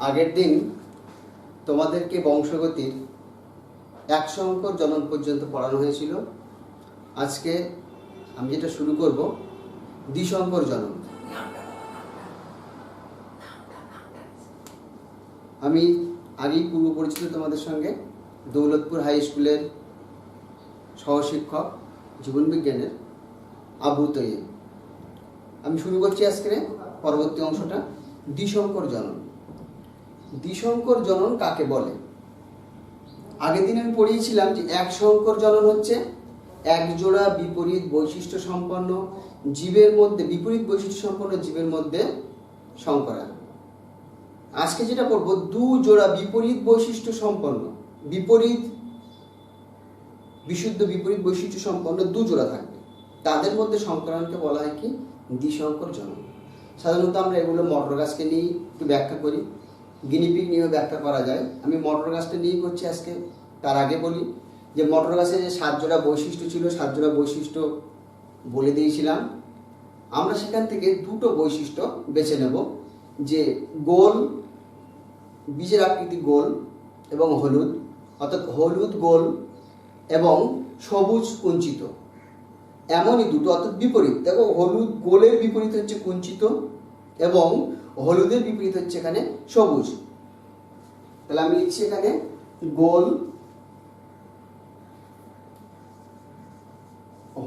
আগের দিন তোমাদেরকে বংশগতির 1 অঙ্কর জনন পর্যন্ত পড়ানো হয়েছিল। আজকে আমি যেটা শুরু করব দ্বিসংকর জনন। আমি আগেই পূর্ব পরিচিত তোমাদের সঙ্গে, দৌলতপুর হাই স্কুলের সহশিক্ষক জীবনবিজ্ঞানের আবু তৈয়ব। আমি শুরু করছি আজকে পরবর্তী অংশটা, দ্বিসংকর জনন। দ্বিসংকর জনন কাকে বলে? আগের দিন আমি পড়িয়েছিলাম যে 1 সংকর জনন হচ্ছে এক জোড়া বিপরীত বৈশিষ্ট্য সম্পন্ন জীবের মধ্যে, বিপরীত বৈশিষ্ট্য সম্পন্ন জীবের মধ্যে সংকরায়ন। আজকে যেটা পড়বো, 2 জোড়া বিপরীত বৈশিষ্ট্য সম্পন্ন, বিশুদ্ধ বিপরীত বৈশিষ্ট্য সম্পন্ন 2 জোড়া থাকবে, তাদের মধ্যে সংকরায়নকে বলা হয় কি? দ্বিসংকর জনন। সাধারণত আমরা এগুলো মটর গাছকে নিয়ে একটু ব্যাখ্যা করি, গিনিপিগ নিয়েও ব্যাখ্যা করা যায়। আমি মটর গাছটা নিয়েই করছি আজকে। তার আগে বলি যে মটর গাছের যে 7 জোড়া বৈশিষ্ট্য ছিল, 7 জোড়া বৈশিষ্ট্য বলে দিয়েছিলাম। আমরা সেখান থেকে 2টো বৈশিষ্ট্য বেছে নেব, যে গোল, বীজের আকৃতি গোল এবং হলুদ, অর্থাৎ হলুদ গোল এবং সবুজ কুঞ্চিত, এমনই 2টো, অর্থাৎ বিপরীত। দেখো, হলুদ গোলের বিপরীত হচ্ছে কুঞ্চিত এবং হলুদের বিপরীত হচ্ছে এখানে সবুজ। তাহলে আমি লিখছি এখানে গোল,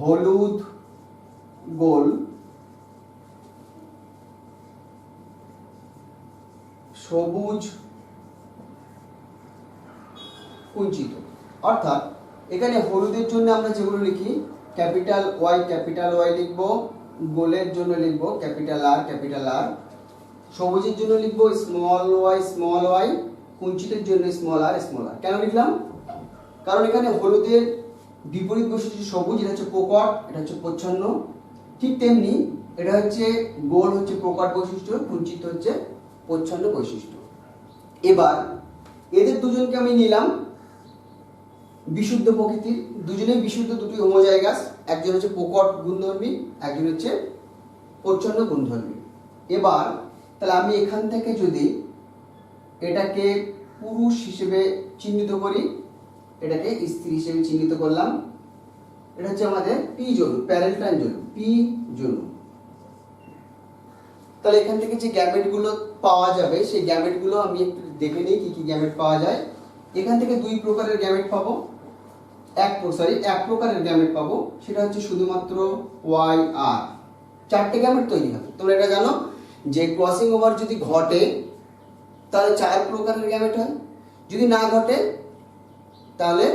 হলুদ গোল, সবুজ কুঞ্চিত। অর্থাৎ এখানে হলুদের জন্য আমরা যেগুলো লিখি ক্যাপিটাল ওয়াই লিখবো, গোলের জন্য লিখবো ক্যাপিটাল আর, সবুজের জন্য লিখবো স্মল ওয়াই, কুঞ্চিতের জন্য স্মল আর। কেন লিখলাম? কারণ এখানে হলুদের বিপরীত বৈশিষ্ট্য সবুজ, এটা হচ্ছে প্রকট, এটা হচ্ছে প্রচ্ছন্ন। ঠিক তেমনি এটা হচ্ছে গোল, হচ্ছে প্রকট বৈশিষ্ট্য, কুঞ্চিত হচ্ছে প্রচ্ছন্ন বৈশিষ্ট্য। এবার এদের দুজনকে আমি নিলাম বিশুদ্ধ প্রকৃতির, দুজনেই বিশুদ্ধ, দুটি হোমোজাইগাস। একজন হচ্ছে প্রকট গুণধর্মী, একজন হচ্ছে প্রচ্ছন্ন গুণধর্মী। এবার তাহলে আমি এখান থেকে যদি এটাকে পুরুষ হিসেবে চিহ্নিত করি, এটাকে স্ত্রী হিসেবে চিহ্নিত করলাম। এটা হচ্ছে আমাদের পি জনু, প্যারেন্টাইন জনু, পি জনু। তাহলে এখান থেকে যে গ্যামেটগুলো পাওয়া যাবে, সেই গ্যামেটগুলো আমি একটু দেখে নিই কি কি গ্যামেট পাওয়া যায়। এখান থেকে 2 প্রকারের গ্যামেট পাবো, এক প্রকারের গ্যামেট পাবো, সেটা হচ্ছে শুধুমাত্র ওয়াই আর। 4টে গ্যামেট তৈরি হবে। তোমরা এটা জানো যে ক্রসিং ওভার যদি ঘটে তাহলে 4 প্রকারের গ্যামেট হয়, যদি না ঘটে তাহলে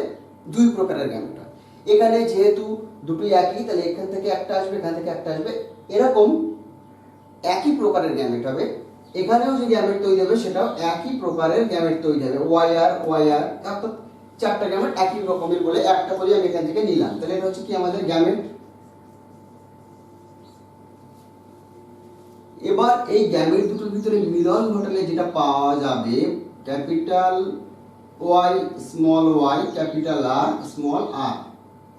2 প্রকারের গ্যামেট হয়। এখানে যেহেতু দুটোই একই, তাহলে এখান থেকে একটা আসবে, এখান থেকে একটা আসবে, এরকম একই প্রকারের গ্যামেট হবে। এখানেও যে গ্যামেট তৈরি হবে সেটাও একই প্রকারের গ্যামেট তৈরি হবে, ওয়াই আর, অর্থাৎ 4টা গ্যামেট একই রকমের বলে একটা করে আমি এখান থেকে নিলাম। তাহলে এটা হচ্ছে কি আমাদের গ্যামেট। এবার এই গ্যামেট দুটোর ভিতরে মিলন ঘটালে যেটা পাওয়া যাবে, capital Y, capital R, small R,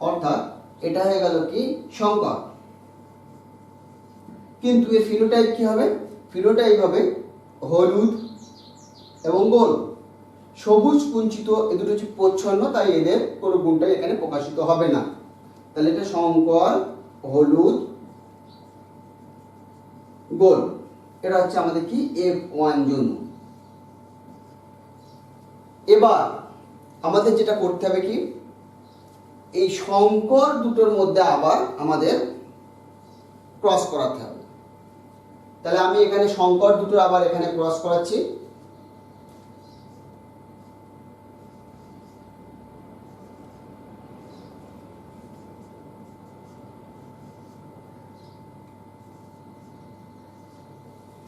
অর্থাৎ এটা হয়ে গেল কি সংকর। কিন্তু এর ফিনোটাইপ কি হবে? ফিনোটাইপ হবে হলুদ এবং গোল, সবুজ কুঞ্চিত, এ দুটো হচ্ছে প্রচ্ছন্ন, তাই এদের কোনো গুণটাই এখানে প্রকাশিত হবে না। তাহলে এটা সংকর, হলুদ গোল, এটা হচ্ছে আমাদের কি F1 জনু। এবার আমাদের যেটা করতে হবে কি, এই সংকর দুটোর মধ্যে আবার আমাদের ক্রস করাতে হবে। তাহলে আমি এখানে সংকর দুটো আবার এখানে ক্রস করাচ্ছি।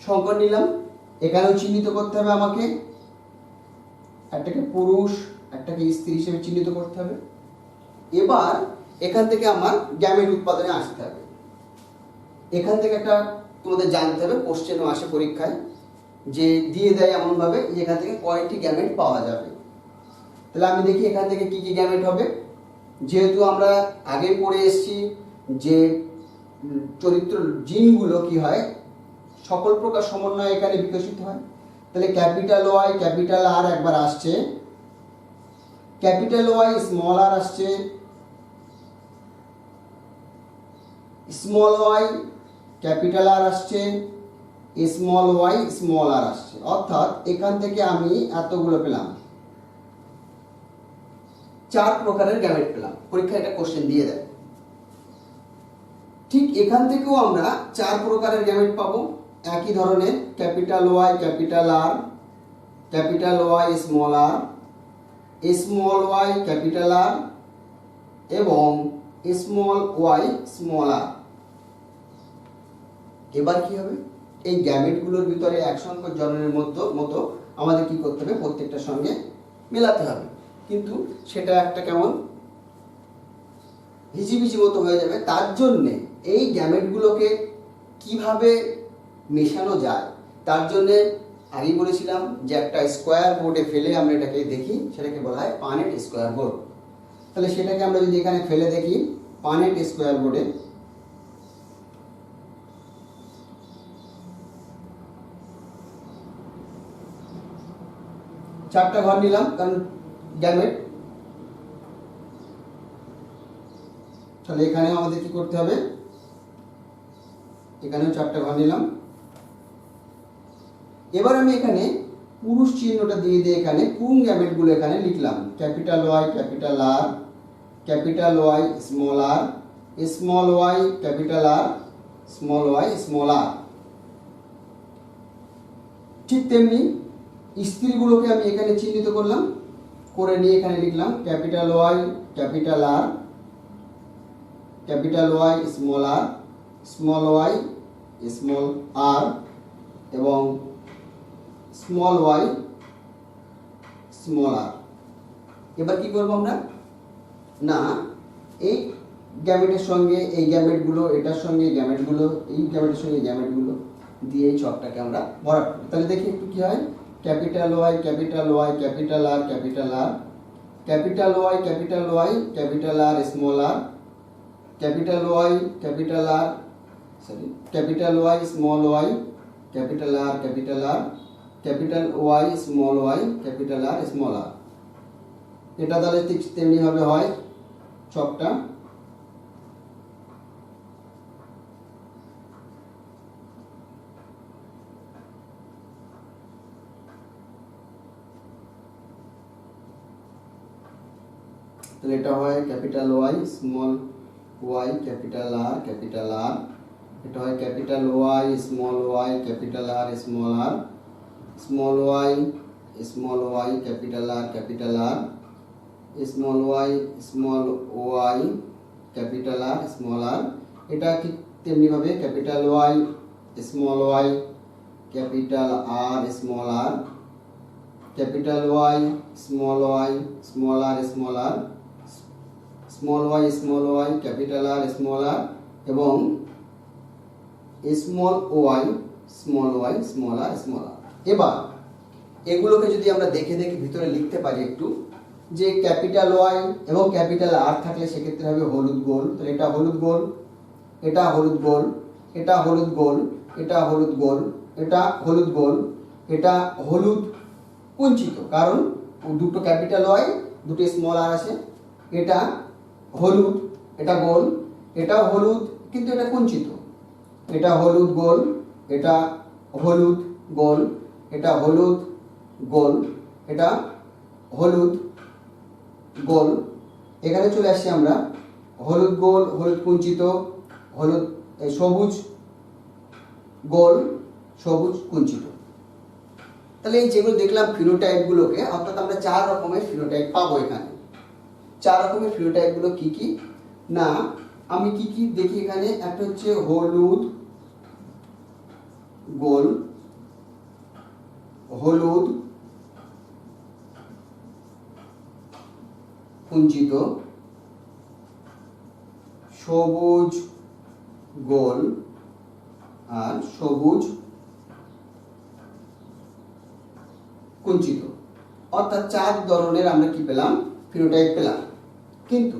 সংকর নিলাম, এখানেও চিহ্নিত করতে হবে আমাকে, একটাকে পুরুষ একটাকে স্ত্রী হিসেবে চিহ্নিত করতে হবে। এবার এখান থেকে আমার গ্যামেট উৎপাদনে আসতে হবে। এখান থেকে একটা তোমাদের জানতে হবে, কোশ্চেনও আসে পরীক্ষায়, যে দিয়ে দেয় এমনভাবে যে এখান থেকে কয়টি গ্যামেট পাওয়া যাবে। তাহলে আমি দেখি এখান থেকে কি কি গ্যামেট হবে। যেহেতু আমরা আগে পড়ে এসেছি যে চরিত্র জিনগুলো কি হয়, সকল প্রকার সমন্বয় এখানে বিকশিত হয়, তাহলে ক্যাপিটাল ওয়াই ক্যাপিটাল আর একবার আসছে, ক্যাপিটাল ওয়াই স্মল আর আসছে, স্মল ওয়াই ক্যাপিটাল আর আসছে, স্মল ওয়াই স্মল আর আসছে। অর্থাৎ এখান থেকে আমি এতগুলো পেলাম, 4 প্রকারের গ্যামেট পেলাম। পরীক্ষায় এটা কোশ্চেন দিয়ে দেয়। ঠিক এখান থেকেও আমরা 4 প্রকারের গ্যামেট পাবো, একই ধরনের capital Y capital R, capital Y small আর, স্মল ওয়াই ক্যাপিটাল আর এবং স্মল ওয়াই স্মল আর। এবার কি হবে, এই গ্যামেটগুলোর ভিতরে এক সংখ্যক জননের মতো আমাদের কি করতে হবে, প্রত্যেকটার সঙ্গে মেলাতে হবে। কিন্তু সেটা একটা কেমন হিজিবিজি মতো হয়ে যাবে। তার জন্যে এই গ্যামেটগুলোকে কিভাবে মেশানো যায়, তার জন্যে আগেই বলেছিলাম যে একটা স্কোয়ার বোর্ডে ফেলে আমরা এটাকে দেখি, সেটাকে বলা হয় পানেট স্কোয়ার বোর্ড। তাহলে সেটাকে আমরা যদি এখানে ফেলে দেখি পানেট স্কোয়ার বোর্ডে, চারটা ঘর নিলাম কারণ গ্যামেট। তাহলে এখানেও আমাদের কি করতে হবে, এখানেও 4টা ঘর নিলাম। এবার আমি এখানে পুরুষ চিহ্নটা দিয়ে এখানে কোন গ্যামেটগুলো এখানে লিখলাম, capital Y capital R, capital Y small আর, small Y capital R, small Y small R. ঠিক তেমনি স্ত্রীগুলোকে আমি এখানে চিহ্নিত করলাম, করে নিয়ে এখানে লিখলাম capital Y capital R, capital Y small আর, স্মল ওয়াই স্মল আর এবং স্মল ওয়াই স্মল আর। এবার কি করবো আমরা, না এই গ্যামেটের সঙ্গে এই গ্যামেটগুলো, এটার সঙ্গে গ্যামেটগুলো, এই গ্যামেটের সঙ্গে গ্যামেটগুলো দিয়ে এই ছকটাকে আমরা ভরাট করি। তাহলে দেখি একটু কি হয়, capital Y capital Y capital R capital R, capital Y capital Y capital R small R, capital Y capital R capital Y small Y capital R capital R, capital Y small Y capital R small আর। এটা তাহলে ঠিক তেমনি ভাবে হয় ছকটা। তাহলে এটা হয় capital Y small Y capital R capital R, এটা হয় capital Y small Y capital R small আর, small Y capital R capital R, small Y capital R small আর। এটা ঠিক তেমনি ভাবে capital Y small Y capital R small R, capital Y small আর small আর, small Y capital R small R এবং small Y small আর small R. এবার এগুলোকে যদি আমরা দেখে দেখে ভিতরে লিখতে পারি একটু, যে ক্যাপিটাল ওয়াই এবং ক্যাপিটাল আর থাকলে সেক্ষেত্রে হবে হলুদ গোল। তাহলে এটা হলুদ গোল, এটা হলুদ গোল, এটা হলুদ গোল, এটা হলুদ গোল, এটা হলুদ গোল, এটা হলুদ কুঞ্চিত কারণ দুটো ক্যাপিটাল ওয়াই দুটো স্মল আর আছে। এটা হলুদ, এটা গোল, এটা হলুদ কিন্তু এটা কুঞ্চিত, এটা হলুদ গোল, এটা হলুদ গোল, এটা হলুদ গোল, এটা হলুদ গোল। এখানে চলে আসছি আমরা হলুদ গোল, হলুদ কুঞ্চিত, হলুদ সবুজ গোল, সবুজ কুঞ্চিত। তাহলে এই যেগুলো দেখলাম ফিনোটাইপগুলোকে, অর্থাৎ আমরা 4 রকমের ফিনোটাইপ পাবো এখানে। 4 রকমের ফিনোটাইপগুলো কি কি, না আমি কি কি দেখি এখানে, একটা হচ্ছে হলুদ গোল, হলুদ কুঞ্চিত, সবুজ গোল আর সবুজ কুঞ্চিত। অর্থাৎ 4 ধরনের আমরা কি পেলাম, ফিনোটাইপ পেলাম। কিন্তু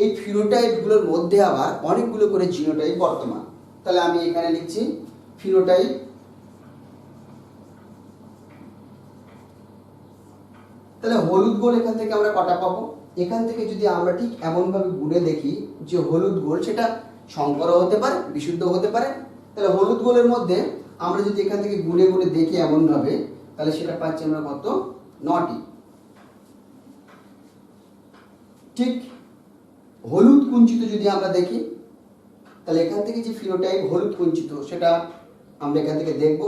এই ফিনোটাইপগুলোর মধ্যে আবার অনেকগুলো করে জিনোটাইপ বর্তমান। তাহলে আমি এখানে লিখছি ফিনোটাইপ তাহলে হলুদ গোল এখান থেকে আমরা কটা পাবো? এখান থেকে যদি আমরা ঠিক এমনভাবে গুণে দেখি যে হলুদ গোল সেটা সংকরও হতে পারে, বিশুদ্ধ হতে পারে। তাহলে হলুদ গোলের মধ্যে আমরা যদি এখান থেকে গুণে গুণে দেখি এমনভাবে, তাহলে সেটা পাচ্ছি আমরা কত? 9টি। ঠিক হলুদ কুঞ্চিত যদি আমরা দেখি, তাহলে এখান থেকে যে ফিনোটাইপ হলুদ কুঞ্চিত সেটা আমরা এখান থেকে দেখব,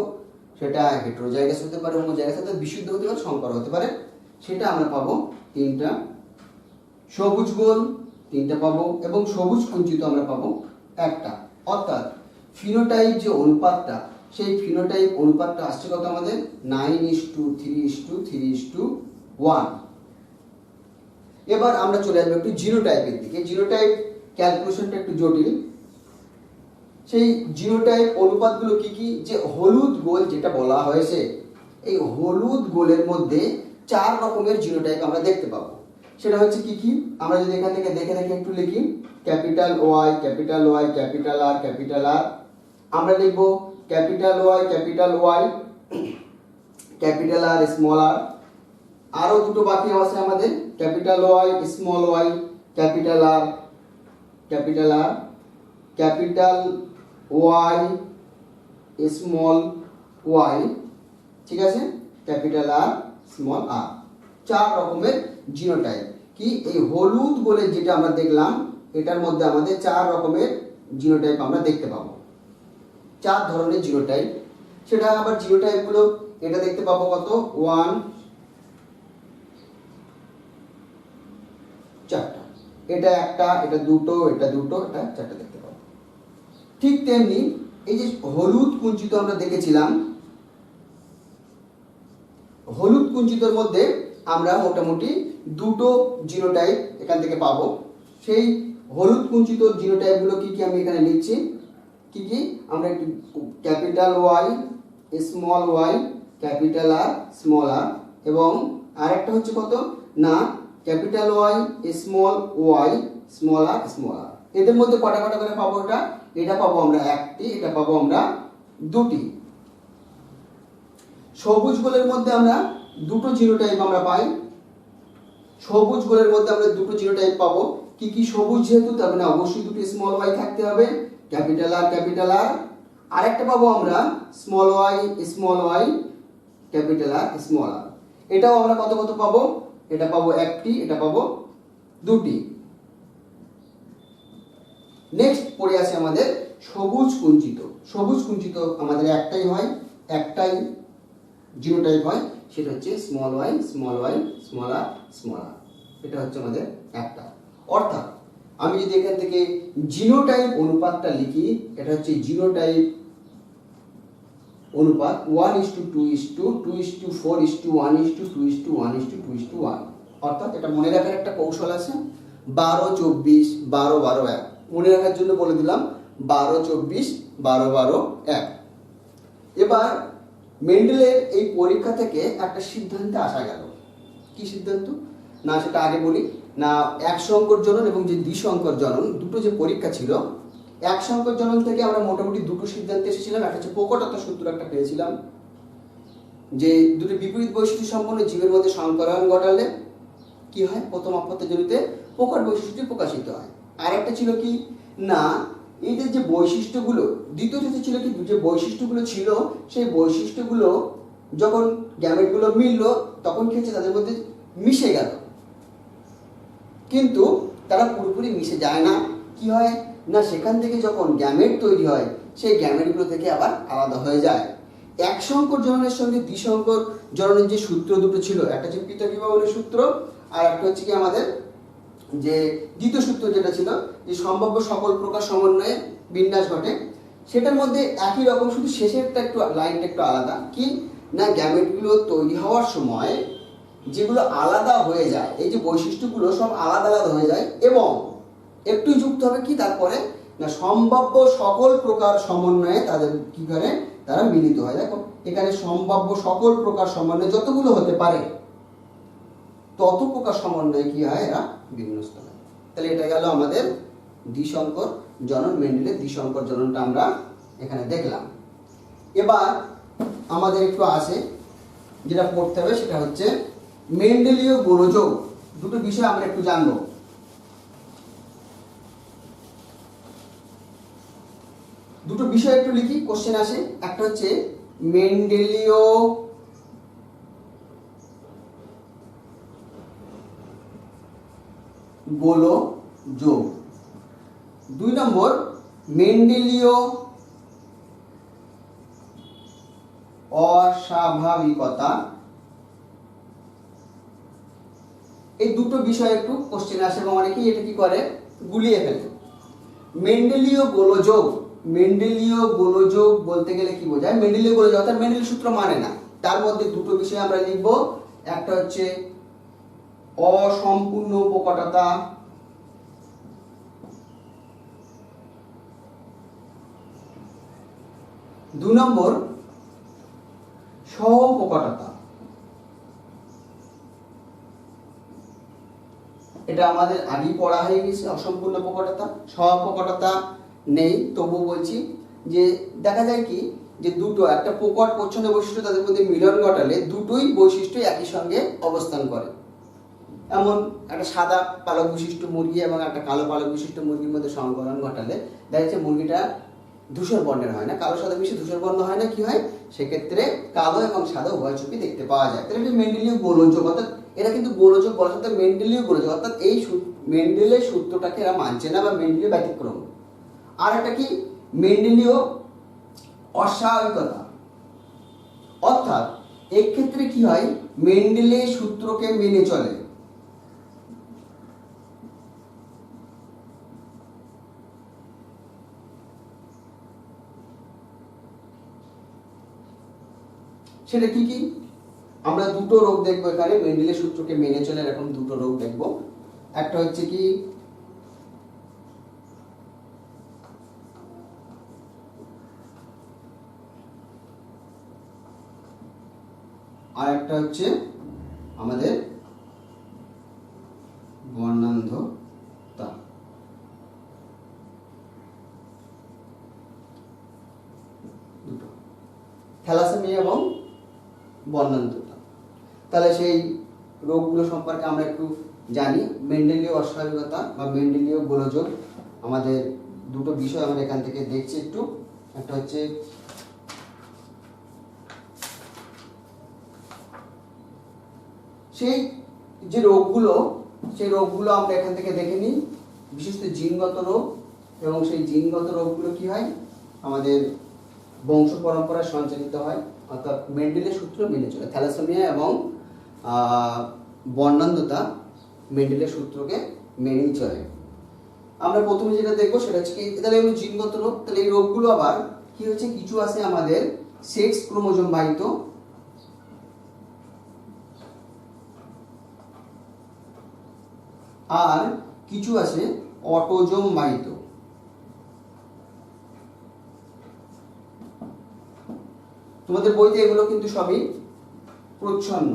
সেটা হেটেরোজাইগাস হতে পারে, হোমোজাইগাস হতে পারে, বিশুদ্ধ হতে পারে, সংকর হতে পারে। সেটা আমরা পাবো 3টা। সবুজ গোল 3টা পাবো এবং সবুজ কুঞ্চিত আমরা পাবো 1টা। অর্থাৎ ফিনোটাইপ যে অনুপাতটা, সেই ফিনোটাইপ অনুপাতটা আসছে কত আমাদের? 9:3:3:1। এবার আমরা চলে আসবো একটু জিনোটাইপের দিকে। জিনোটাইপ ক্যালকুলেশনটা একটু জটিল। সেই জিনোটাইপ অনুপাতগুলো কি কি? যে হলুদ গোল যেটা বলা হয়েছে, এই হলুদ গোলের মধ্যে 4 রকমের জিনোটাইপ আমরা দেখতে পাবো। সেটা হচ্ছে কি কি? আমরা যদি এখান থেকে দেখে দেখে একটু লিখি, capital Y, capital Y, capital R, capital R. আমরা লিখবো capital Y, capital Y, capital R, small R. আরো দুটো বাকি আছে আমাদের, capital Y, small Y, capital R, capital R, capital Y, small Y, ঠিক আছে, ক্যাপিটাল আর, স্মল আর। 4 রকমের জিনোটাইপ। কি এই হলুদ গোলের যেটা আমরা দেখলাম, এটার মধ্যে আমাদের 4 রকমের জিনোটাইপ আমরা দেখতে পাবো। 4 ধরনের জিনোটাইপ। সেটা আবার জিনোটাইপ গুলো এটা দেখতে পাবো কত? 1, 4টা। এটা একটা, এটা দুটো, এটা দুটো, এটা 4টা দেখতে পাবো। ঠিক তেমনি এই যে হলুদ কুঞ্চিত আমরা দেখেছিলাম, হলুদ কুঞ্চিতর মধ্যে আমরা মোটামুটি 2টো জিনোটাইপ এখান থেকে পাবো। সেই হলুদ কুঞ্চিত জিনোটাইপ গুলো কি কি আমি এখানে লিখছি। কি কি? আমরা একটু capital Y, small Y, capital R, small R, এবং আরেকটা হচ্ছে কত না capital Y, small Y, small আর, স্মল আর। এদের মধ্যে কটা কটা করে পাবো? এটা পাবো আমরা 1টি, এটা পাবো আমরা 2টি। সবুজ গোলের মধ্যে আমরা 2টো জিনোটাইপ আমরা পাই। সবুজ গোলের মধ্যে আমরা 2টো জিনোটাইপ পাবো। কি কি? সবুজ যেহেতু, তার মানে অবশ্যই 2টি স্মল ওয়াই থাকতে হবে, ক্যাপিটাল আর, ক্যাপিটাল আর। আরেকটা পাবো আমরা small Y, small Y, capital R, small R. এটাও আমরা কত কত পাবো? এটা পাবো 1টি, এটা পাবো 2টি। নেক্সট পড়ে আছে আমাদের সবুজ কুঞ্চিত। সবুজ কুঞ্চিত আমাদের একটাই হয়, একটাই জিনোটাইপ হয়, সেটা হচ্ছে small Y, small Y, small আর, স্মল আর। এটা হচ্ছে আমাদের একটা। অর্থাৎ আমি যদি এখান থেকে জিনোটাইপ অনুপাতটা লিখি, এটা হচ্ছে জিনোটাইপ অনুপাত 1:2:2:4:1:1:2:1:1। অর্থাৎ এটা মনে রাখার একটা কৌশল আছে, 12-24-12-12-1। মনে রাখার জন্য বলে দিলাম 12-24-12-12-1। এবার মেন্ডেলের এই পরীক্ষা থেকে একটা সিদ্ধান্তে আসা গেল। কি সিদ্ধান্ত? না সেটা আগে বলি না, এক সংকর জনন এবং যে দ্বিসংকর জনন, দুটো যে পরীক্ষা ছিল, এক সংকর জনন থেকে আমরা মোটামুটি 2টো সিদ্ধান্তে এসেছিলাম। একটা হচ্ছে পোকটত্ত্ব সূত্র একটা পেয়েছিলাম, যে দুটো বিপরীত বৈশিষ্ট্য সম্পন্ন জীবের মধ্যে সংকরায়ন ঘটালে কি হয়? প্রথম অপত্যজনিতে প্রকট বৈশিষ্ট্য প্রকাশিত হয়। আর একটা ছিল কি না, এই যে বৈশিষ্ট্যগুলো, দ্বিতীয় ছিল কি, যে বৈশিষ্ট্যগুলো ছিল সেই বৈশিষ্ট্যগুলো যখন গ্যামেটগুলো মিললো তখন কি হচ্ছে? তাদের মধ্যে মিশে গেল, কিন্তু তারা পুরোপুরি মিশে যায় না। কি হয় না, সেখান থেকে যখন গ্যামেট তৈরি হয়, সেই গ্যামেটগুলো থেকে আবার আলাদা হয়ে যায়। এক সংকর জননের সঙ্গে দ্বিসংকর জননের যে সূত্র দুটো ছিল, একটা হচ্ছে পৃথক বিভাজনের সূত্র, আর একটা হচ্ছে কি আমাদের যে দ্বিতীয় সূত্র যেটা ছিল, যে সম্ভাব্য সকল প্রকার সমন্বয়ে বিন্যাস ঘটে, সেটার মধ্যে একই রকম, শুধু শেষেরটা একটু লাইনটা একটু আলাদা। কি না, গ্যামেটগুলো তৈরি হওয়ার সময় যেগুলো আলাদা হয়ে যায়, এই যে বৈশিষ্ট্যগুলো সব আলাদা আলাদা হয়ে যায়, এবং একটু যুক্ত হবে কি তারপরে না, সম্ভাব্য সকল প্রকার সমন্বয়ে তাদের কি করে? তারা মিলিত হয়। দেখো এখানে সম্ভাব্য সকল প্রকার সমন্বয় যতগুলো হতে পারে, তত প্রকার সমন্বয়ে কি হয়? এরা বিন্যস্ত হয়। তাহলে এটা গেল আমাদের দ্বিসংকর জনন, মেন্ডেলের দ্বিসংকর জননটা আমরা এখানে দেখলাম। এবার আমাদের একটু আছে যেটা পড়তে হবে, সেটা হচ্ছে মেন্ডেলীয় গোলযোগ দুটো বিষয় আমরা একটু জানবো। দুটো বিষয় একটু লিখি, কোশ্চেন আসে। একটা হচ্ছে মেন্ডেলীয় গোলযোগ, 2 নম্বর মেন্ডেলীয় অস্বাভাবিকতা। এই দুটো বিষয় একটু কোশ্চেন আসে এবং অনেকেই এটা কি করে, গুলিয়ে ফেলে। মেন্ডেলীয় গোলযোগ, মেন্ডেলীয় গোলযোগ বলতে গেলে কি বোঝায়? মেন্ডেলীয় গোলযোগ অর্থাৎ মেন্ডেলীয় সূত্র মানে না। তার মধ্যে দুটো বিষয় আমরা লিখব, একটা হচ্ছে অসম্পূর্ণ উপকটতা, দু নম্বর সহ উপকটতা। এটা আমাদের আগেই পড়া হয়ে গেছে। অসম্পূর্ণ উপকটতা, সহ উপকটতা নেই, তবু বলছি যে দেখা যায় কি যে দুটো, একটা প্রকট প্রচ্ছন্ন বৈশিষ্ট্য তাদের মধ্যে মিলন ঘটালে দুটোই বৈশিষ্ট্য একই সঙ্গে অবস্থান করে। এমন একটা সাদা পালক বিশিষ্ট মুরগি এবং একটা কালো পালক বিশিষ্ট মুরগির মধ্যে সংকলন ঘটালে দেখা যাচ্ছে মুরগিটা ধূসর বর্ণের হয় না, কালো সাদা মিশে ধূসর বর্ণ হয় না। কি হয়? সেক্ষেত্রে কালো এবং সাদা উভয় ছবি দেখতে পাওয়া যায়। তাহলে এটা মেন্ডেলীয় গোলযোগ, অর্থাৎ এরা কিন্তু গোলযোগ বলার সাথে মেন্ডেলীয় গোলযোগ, অর্থাৎ এই মেন্ডেলের সূত্রটাকে এরা মানছে না বা মেন্ডেলীয় ব্যতিক্রম। আর একটা কি? মেন্ডেলীয় অস্বাভাবিকতা, অর্থাৎ এক্ষেত্রে কি হয়? মেন্ডেলের সূত্রকে মেনে চলে। সেটা কি কি? আমরা দুটো রোগ দেখবো এখানে, মেন্ডেলের সূত্রকে মেনে চলে এরকম দুটো রোগ দেখবো। একটা হচ্ছে কি আর একটা হচ্ছে আমাদের বর্ণান্ধতা। দুটো, থ্যালাসেমিয়া এবং বর্ণান্ধতা। তাহলে সেই রোগগুলো সম্পর্কে আমরা একটু জানি। মেন্ডেলীয় অস্বাভাবিকতা বা মেন্ডেলীয় গোলযোগ, আমাদের দুটো বিষয় আমরা এখান থেকে দেখছি একটু। একটা হচ্ছে সেই যে রোগগুলো, সেই রোগগুলো আমরা এখান থেকে দেখে নিই। বিশেষত জিনগত রোগ, এবং সেই জিনগত রোগগুলো কি হয়? আমাদের বংশ পরম্পরায় সঞ্চালিত হয়, অর্থাৎ মেন্ডেলের সূত্র মেনে চলে। থ্যালাসেমিয়া এবং বর্ণান্ধতা মেন্ডেলের সূত্রকে মেনেই চলে। আমরা প্রথমে যেটা দেখবো সেটা হচ্ছে কি, তাহলে এগুলো জিনগত রোগ। তাহলে এই রোগগুলো আবার কি হচ্ছে? কিছু আছে আমাদের সেক্স ক্রোমোজোম বাহিত, আর কিছু আছে অটোজোম বাহিত। তোমাদের বইতে এগুলো কিন্তু সবই প্রচ্ছন্ন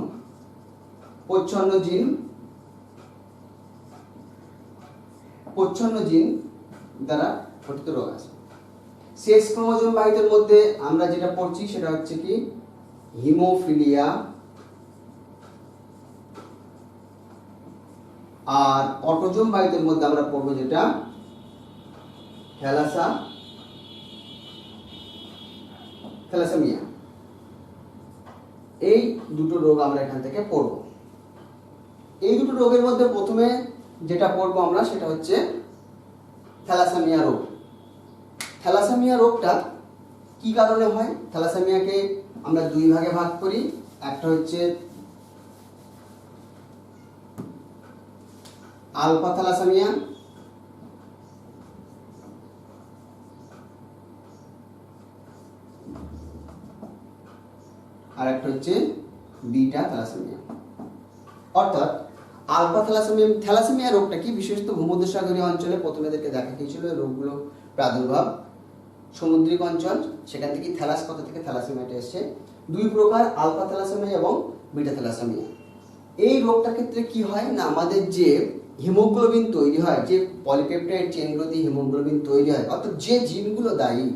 জিন দ্বারা গঠিত রোগ আছে। সেক্স ক্রোমোজোম বাহিতের মধ্যে আমরা যেটা পড়ছি সেটা হচ্ছে কি হিমোফিলিয়া, আর অটোজোম বাহিতের মধ্যে আমরা পড়বো যেটা থ্যালাসেমিয়া। এই দুটো রোগ আমরা এখান থেকে পড়ব। এই দুটো রোগের মধ্যে প্রথমে যেটা পড়বো আমরা সেটা হচ্ছে থ্যালাসেমিয়া রোগ। থ্যালাসেমিয়া রোগটা কি কারণে হয়? থ্যালাসেমিয়াকে আমরা দুই ভাগে ভাগ করি। একটা হচ্ছে আলফা থ্যালাসেমিয়া, আর একটা হচ্ছে বিটা থ্যালাসেমিয়া। অর্থাৎ আলফা থ্যালাসেমিয়া রোগটা কি? বিশেষত ভূমধ্যসাগরীয় অঞ্চলে প্রথমে এদেরকে দেখা গিয়েছিল। রোগগুলো প্রাদুর্ভাব সমুদ্রিক অঞ্চল, সেখান থেকে থ্যালাস কথা থেকে থ্যালাসেমিয়াটা এসছে। দুই প্রকার, আলফা থ্যালাসেমিয়া এবং বিটা থ্যালাসেমিয়া। এই রোগটার ক্ষেত্রে কি হয় না, আমাদের যে হিমোগ্লোবিন তৈরি হয়, যে পলিপেপটাইড চেনগুলো দিয়ে হিমোগ্লোবিন তৈরি হয়, অর্থাৎ যে জিনগুলো দায়ী,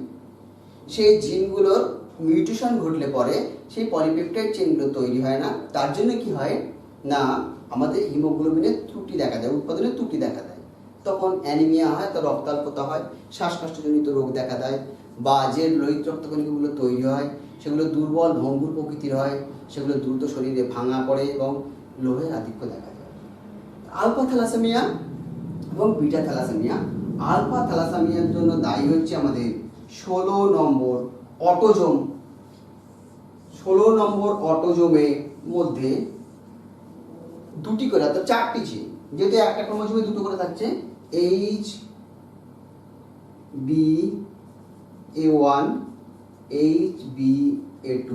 সেই জিনগুলোর মিউটেশন ঘটলে পরে সেই পলিপেপটাইড চেনগুলো তৈরি হয় না। তার জন্য কি হয়? না আমাদের হিমোগ্লোবিনের ত্রুটি দেখা দেয়, উৎপাদনের ত্রুটি দেখা দেয়, তখন অ্যানিমিয়া হয়, তার রক্তাল্পতা হয়, শ্বাসকষ্টজনিত রোগ দেখা দেয়, বা যে লোহিত রক্তকণিকাগুলো তৈরি হয় সেগুলো দুর্বল ভঙ্গুর প্রকৃতির হয়, সেগুলো দ্রুত শরীরে ভাঙা পড়ে এবং লোহের আধিক্য দেখা যায়। আলফা থ্যালাসেমিয়া এবং বিটা থ্যালাসেমিয়া। আলফা থ্যালাসেমিয়ার জন্য দায়ী হচ্ছে আমাদের 16 নম্বর অটোজোম। 16 নম্বর অটোজোমের মধ্যে দুটি করে, অর্থাৎ 4টি জিন, যেহেতু একটা ক্রোমোজোমে দুটো করে থাকছে, HBA1, HBA2,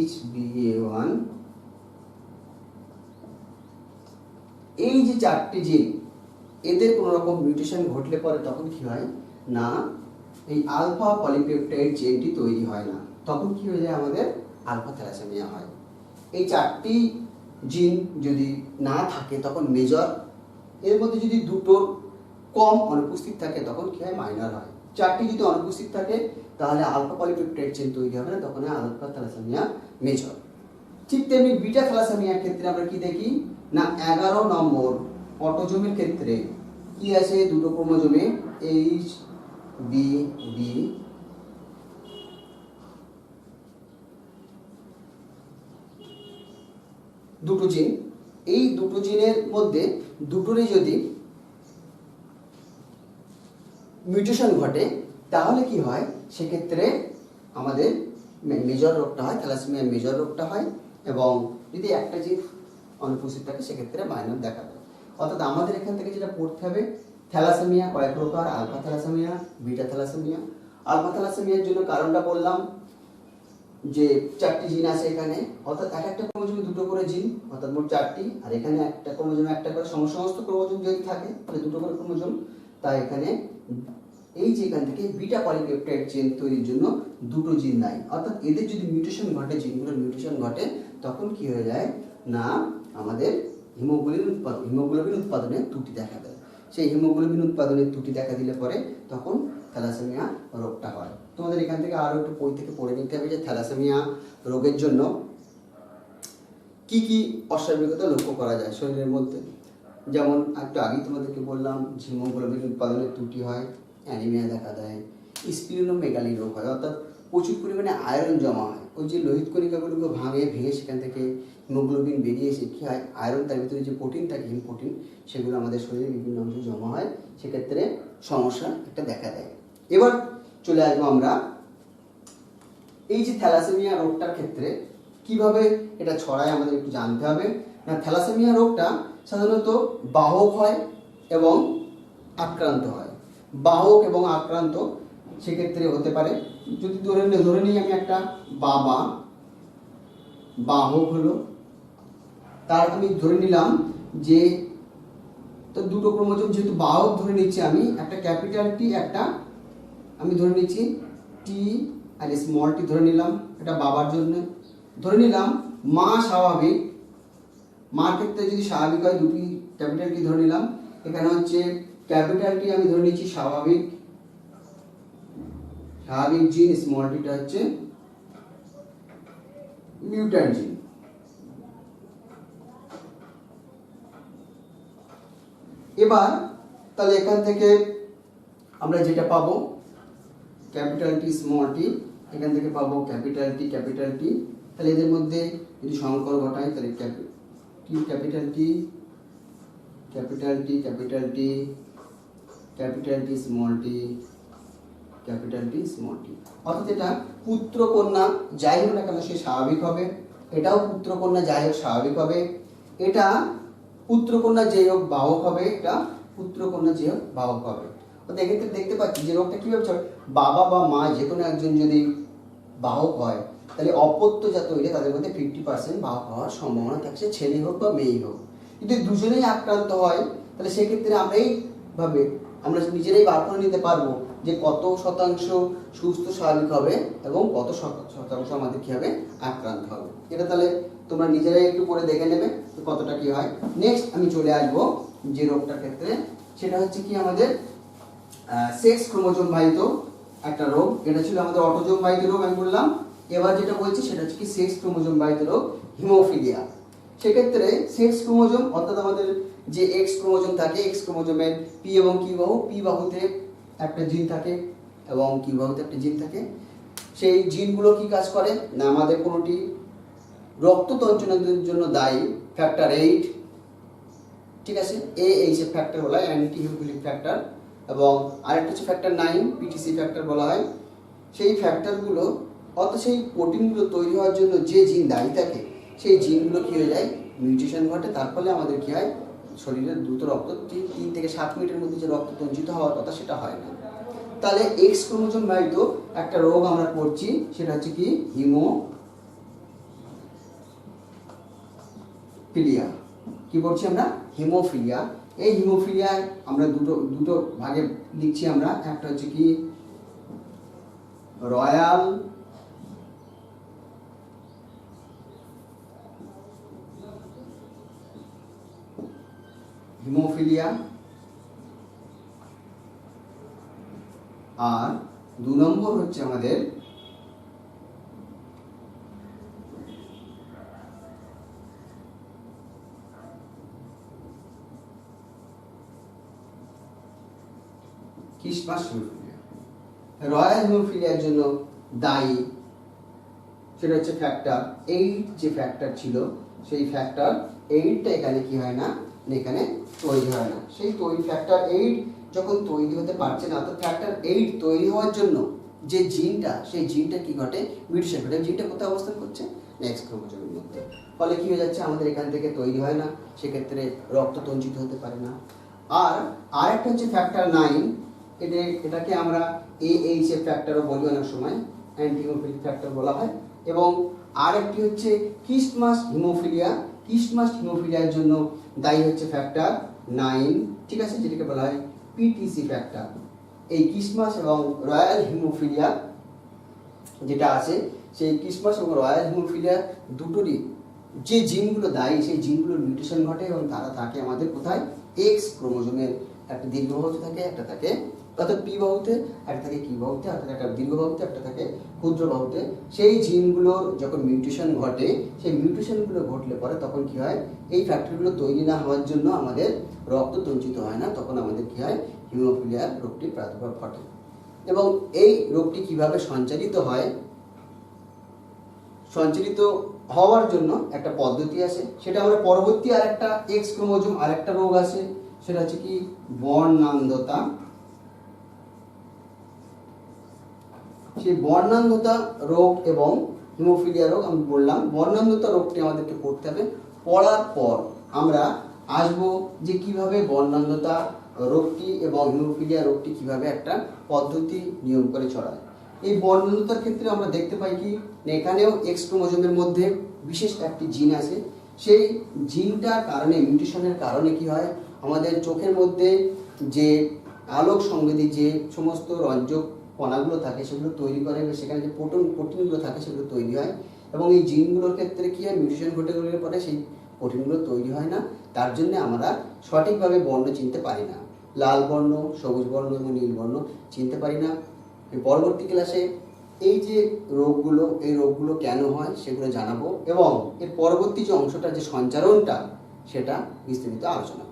HBA1, এই যে 4টি জিন, এদের কোনো রকম মিউটেশন ঘটলে পরে তখন কি হয় না, এই আলফা পলিপেপটাইড চেইনটি তৈরি হয় না, তখন কি হয়ে যায়, আমাদের আলফা থ্যালাসেমিয়া হয়। এই 4টি জিন যদি না থাকে তখন মেজর, এর মধ্যে যদি দুটোর কম অনুপস্থিত থাকে তখন কি হয়, মাইনর হয়। 4টি যদি অনুপস্থিত থাকে তাহলে আলফা পলিপেপটাইড চেইন তৈরি হবে না, তখন আলফা থ্যালাসেমিয়া মেজর। ঠিক তেমনি বিটা থ্যালাসেমিয়ার ক্ষেত্রে আমরা কি দেখি না, 11 নম্বর অটোজোমের ক্ষেত্রে কি আছে, দুটো ক্রোমোজোমে HBB, দুটো জিন, এই দুটো জিনের মধ্যে দুটোরই যদি মিউটেশন ঘটে তাহলে কি হয়, সেক্ষেত্রে আমাদের মেজর রোগটা হয়, থ্যালাসেমিয়া মেজর রোগটা হয়, এবং যদি একটা জিন অনুপস্থিত থাকে সেক্ষেত্রে মাইনর দেখা দেয়। অর্থাৎ আমাদের এখান থেকে যেটা পড়তে হবে, থ্যালাসেমিয়া কয় প্রকার, alpha thalassemia, beta thalassemia. Alpha থ্যালাসেমিয়ার জন্য কারণটা বললাম যে 4টি জিন আছে এখানে, অর্থাৎ এক একটা ক্রোমোজোমে দুটো করে জিন, অর্থাৎ মোট 4টি, আর এখানে একটা ক্রোমোজোমে একটা করে, সমস্ত ক্রোমোজোম যদি থাকে তাহলে দুটো করে ক্রোমোজোম, তাই এখানে এই যে এখান থেকে বিটা পলিপেপটাইড চেইন তৈরির জন্য দুটো জিন নাই, অর্থাৎ এদের যদি মিউটেশন ঘটে, জিনগুলোর মিউটেশন ঘটে, তখন কি হয়ে যায় না, আমাদের হিমোগ্লোবিন উৎপাদনের ত্রুটি দেখা দেয়। সেই হিমোগ্লোবিন উৎপাদনের ত্রুটি দেখা দিলে পরে তখন থ্যালাসেমিয়া রোগটা হয়। তোমাদের এখান থেকে আরও একটু বই থেকে পড়ে নিতে হবে যে থ্যালাসেমিয়া রোগের জন্য কি কি অস্বাভাবিকতা লক্ষ্য করা যায় শরীরের মধ্যে। যেমন একটু আগেই তোমাদেরকে বললাম, হিমোগ্লোবিন উৎপাদনের ত্রুটি হয়, অ্যানিমিয়া দেখা দেয়, স্প্লিনোমেগালি রোগ হয়, অর্থাৎ প্রচুর পরিমাণে আয়রন জমা হয়, ওই যে লোহিত কণিকাগুলোকে ভেঙে সেখান থেকে হিমোগ্লোবিন বেরিয়ে এসে কী হয়, আয়রন, তার ভিতরে যে প্রোটিন থাকে, হিম প্রোটিন, সেগুলো আমাদের শরীরে বিভিন্ন অংশে জমা হয়, সেক্ষেত্রে সমস্যা একটা দেখা দেয়। এবার চলে আসবো আমরা এই যে থ্যালাসেমিয়া রোগটার ক্ষেত্রে কিভাবে এটা ছড়ায় আমাদের একটু জানতে হবে। না, থ্যালাসেমিয়া রোগটা সাধারণত বাহক হয় এবং আক্রান্ত হয়। বাহক এবং আক্রান্ত সেক্ষেত্রে হতে পারে, যদি ধরে নিই আমি একটা বাবা বাহক হলো, তার আমি ধরে নিলাম যে তো দুটো ক্রোমোজোম, যেহেতু বাহক ধরে নিচ্ছি আমি, একটা ক্যাপিটাল টি, একটা আমি ধরে নিচ্ছি টি আর স্মল টি ধরে নিলাম, এটা বাবার জন্য ধরে নিলাম। মা স্বাভাবিক, মার ক্ষেত্রে যদি স্বাভাবিক হয় দুটি ক্যাপিটাল টি ধরে নিলাম, এখানে হচ্ছে ক্যাপিটাল টি আমি ধরে নিচ্ছি স্বাভাবিক জিন, স্মল টিটা হচ্ছে মিউট্যান্ট জিন। এবার তাহলে এখান থেকে আমরা যেটা পাবো ক্যাপিটাল টি স্মল টি, এখান থেকে পাবো ক্যাপিটাল টি, তাহলে এদের মধ্যে যদি সংকর ঘটায় তাহলে ক্যাপিটাল টি স্মল টি, অর্থাৎ এটা পুত্র কন্যা যাই হোক না কেন সে স্বাভাবিক হবে, এটাও পুত্র কন্যা যাই হোক স্বাভাবিক হবে, এটা পুত্র কন্যা যে হোক বাহক হবে, এটা পুত্র কন্যা যে হোক বাহক হবে। অর্থাৎ এক্ষেত্রে দেখতে পাচ্ছি যে রোগটা কীভাবে চলে, বাবা বা মা যে কোনো একজন যদি বাহক হয় তাহলে অপত্যজাত হইলে তাদের মধ্যে 50% বাহক হওয়ার সম্ভাবনা থাকছে, ছেলে হোক বা মেয়ে হোক। যদি দুজনেই আক্রান্ত হয় তাহলে সেক্ষেত্রে আমরা নিজেরাই বার করে নিতে পারবো যে কত শতাংশ সুস্থ স্বাভাবিক হবে এবং কত শতাংশ আমাদের কী হবে, আক্রান্ত হবে। এটা তাহলে তোমরা নিজেরাই একটু করে দেখে নেবে কতটা কি হয়। নেক্সট আমি চলে আসবো যে রোগটার ক্ষেত্রে, সেটা হচ্ছে কি আমাদের সেক্স ক্রোমোজোম বাহিত একটা রোগ। এটা ছিল আমাদের অটোজোম বাহিত রোগ আমি বললাম। এবার যেটা বলছি সেটা হচ্ছে কি সেক্স ক্রোমোজোম বাহিত রোগ, হিমোফিলিয়া। সেক্ষেত্রে সেক্স ক্রোমোজোম অর্থাৎ আমাদের যে এক্স ক্রোমোজোম থাকে, এক্স ক্রোমোজোমের পি এবং কিউ বাহু, পি বাহুতে একটা জিন থাকে এবং কিউ বাহুতে একটা জিন থাকে। সেই জিনগুলো কি কাজ করে না, আমাদের কোনোটি রক্ত তঞ্চনের জন্য দায়ী ফ্যাক্টর 8, ঠিক আছে, AH ফ্যাক্টর বলা হয়, অ্যান্টি হিমোফিলিক ফ্যাক্টর, এবং আরেকটা হচ্ছে ফ্যাক্টর 9, PTC ফ্যাক্টর বলা হয়। সেই ফ্যাক্টরগুলো অর্থাৎ সেই প্রোটিনগুলো তৈরি হওয়ার জন্য যে জিন দায়ী থাকে, সেই জিনগুলো কী হয়ে যায়, মিউটেশন ঘটে। তার ফলে আমাদের কী হয়, শরীরে দ্রুত রক্ত 3 থেকে 7 মিনিটের মধ্যে যে রক্ত সঞ্চিত হওয়ার কথা সেটা হয় না। তাহলে এক্স ক্রোমোজোম বাহিত একটা রোগ আমরা করছি, সেটা হচ্ছে কি হিমোফিলিয়া। কি বলছি আমরা, হিমোফিলিয়া। এই হিমোফিলিয়ায় আমরা দুটো ভাগে লিখছি আমরা, একটা হচ্ছে কি রয়্যাল হিমোফিলিয়া আর 2 নম্বর হচ্ছে আমাদের ক্রিসমাস হিমোফিলিয়া। রয়্যাল হিমোফিলিয়ার জন্য দায়ী সেটা হচ্ছে ফ্যাক্টর 8, যে ফ্যাক্টর ছিল সেই ফ্যাক্টর 8টা এখানে কি হয় না, এখানে তৈরি হয় না। সেই ফ্যাক্টর 8 যখন তৈরি হতে পারছে না, তো ফ্যাক্টর 8 তৈরি হওয়ার জন্য যে জিনটা, সেই জিনটা কি ঘটে, মিউটেশন ঘটে। জিনটা কোথায় অবস্থান করছে, নেক্সট ক্রোমোজোমের মধ্যে। ফলে কি হয়ে যাচ্ছে, আমাদের এখান থেকে তৈরি হয় না, সেক্ষেত্রে রক্ত তঞ্চিত হতে পারে না। আর আরেকটা হচ্ছে ফ্যাক্টর 9, এটাকে আমরা AH ফ্যাক্টরও বলি অনেক সময়, অ্যান্টি হিমোফিলিক ফ্যাক্টর বলা হয়। এবং আরেকটি হচ্ছে ক্রিসমাস হিমোফিলিয়া। ক্রিসমাস হিমোফিলিয়ার জন্য দায়ী হচ্ছে ফ্যাক্টর 9, ঠিক আছে, যেটাকে বলা হয় PTC ফ্যাক্টর। এই ক্রিসমাস এবং রয়্যাল হিমোফিলিয়া যেটা আছে, সেই ক্রিসমাস এবং রয়্যাল হিমোফিলিয়া দুটোরই যে জিনগুলো দায়ী, সেই জিনগুলোর মিউটেশন ঘটে এবং তারা থাকে আমাদের কোথায়, এক্স ক্রোমোজোমের। একটা দীর্ঘ বাহুতে থাকে, একটা থাকে অর্থাৎ পি বাহুতে, একটা থাকে কি বাহুতে, অর্থাৎ একটা দীর্ঘ বাহুতে, একটা থাকে ক্ষুদ্র বাহুতে। সেই জিনগুলোর যখন মিউটেশন ঘটে, সেই মিউটেশনগুলো ঘটলে পরে তখন কি হয়, এই ফ্যাক্টরগুলো তৈরি না হওয়ার জন্য আমাদের রক্ত তঞ্চিত হয় না, তখন আমাদের কি হয়, হিমোফিলিয়ার রোগটির প্রাদুর্ভাব ঘটে। এবং এই রোগটি কিভাবে সঞ্চারিত হয়, সঞ্চারিত হওয়ার জন্য একটা পদ্ধতি আছে, সেটা আমরা পরবর্তী আরেকটা এক্স ক্রোমোজোম আরেকটা রোগ আছে, সেটা হচ্ছে কি বর্ণান্ধতা। সেই বর্ণান্ধতা রোগ এবং হিমোফিলিয়া রোগ আমি বললাম। বর্ণান্ধতা রোগটি আমাদেরকে পড়তে হবে, পড়ার পর আমরা আসবো যে কিভাবে বর্ণান্ধতা রোগটি এবং হিমোফিলিয়া রোগটি কিভাবে একটা পদ্ধতি নিয়ম করে ছড়ায়। এই বর্ণান্ধতার ক্ষেত্রে আমরা দেখতে পাই কি, এখানেও এক্স ক্রোমোজোমের মধ্যে বিশেষ একটি জিন আছে। সেই জিনটার কারণে, মিউটেশনের কারণে কি হয়, আমাদের চোখের মধ্যে যে আলোক সংবেদী যে সমস্ত রঞ্জক কণাগুলো থাকে সেগুলো তৈরি করে, সেখানে যে প্রোটিনগুলো থাকে সেগুলো তৈরি হয়। এবং এই জিনগুলোর ক্ষেত্রে কি হয়, মিউটেশন ঘটে গেলে পরে সেই প্রোটিনগুলো তৈরি হয় না। তার জন্য আমরা সঠিকভাবে বর্ণ চিনতে পারি না, লাল বর্ণ, সবুজ বর্ণ এবং নীল বর্ণ চিনতে পারি না। পরবর্তী ক্লাসে এই যে রোগগুলো, এই রোগগুলো কেন হয় সেগুলো জানাবো, এবং এর পরবর্তী যে অংশটা, যে সঞ্চারণটা, সেটা বিস্তারিত আলোচনা।